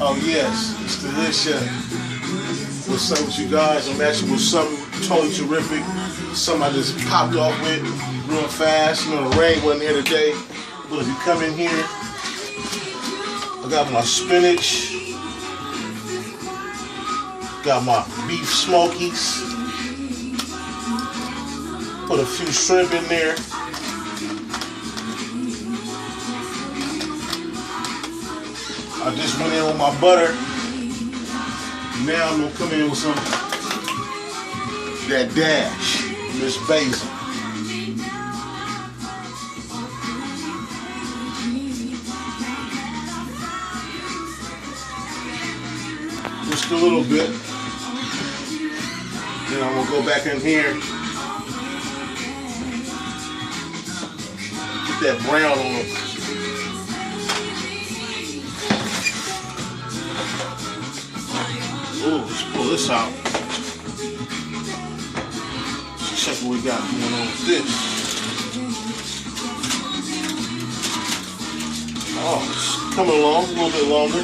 Oh yes, it's the Hood Chef. What's up with you guys? I'm actually with something totally terrific. Something I just popped off with real fast. You know, the rain wasn't here today. But if you come in here, I got my spinach. Got my beef smokies. Put a few shrimp in there. I just went in with my butter. Now I'm gonna come in with some that dash, Miss Basil. Just a little bit. Then I'm gonna go back in here. Get that brown on it. Ooh, let's pull this out. Let's check what we got going on with this. Oh, it's coming along a little bit longer.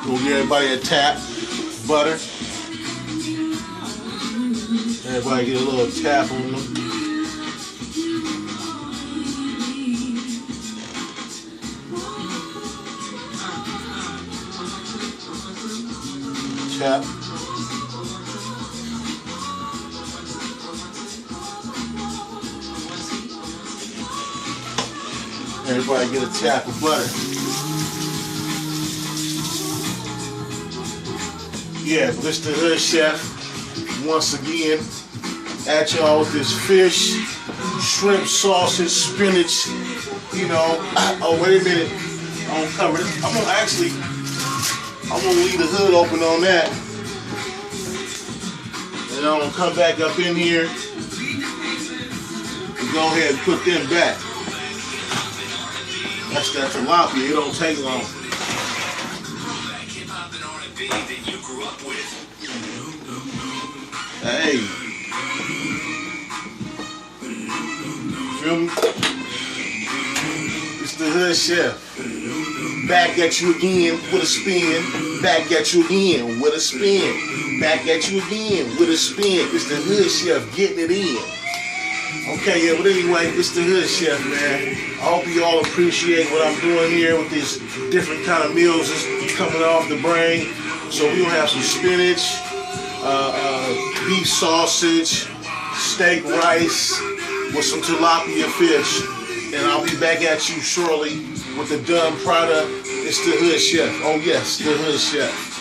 We'll give everybody a tap, butter. Everybody get a little tap on them. Tap. Everybody get a tap of butter. Yeah, this the Hood Chef. Once again, at y'all with this fish, shrimp, sausage, spinach, you know. Oh, wait a minute. I'm gonna cover it. I'm gonna leave the hood open on that. And I'm gonna come back up in here and go ahead and put them back. That's that tilapia. It don't take long. Hey. Feel me? It's the Hood Chef. Back at you again with a spin. Back at you again with a spin. Back at you again with a spin. It's the Hood Chef getting it in. Okay, yeah, but anyway, it's the Hood Chef, man. I hope you all appreciate what I'm doing here with these different kind of meals that's coming off the brain. So we're gonna have some spinach, beef sausage, steak rice with some tilapia fish. And I'll be back at you shortly with the done product. It's the Hood Chef. Oh yes, the Hood Chef.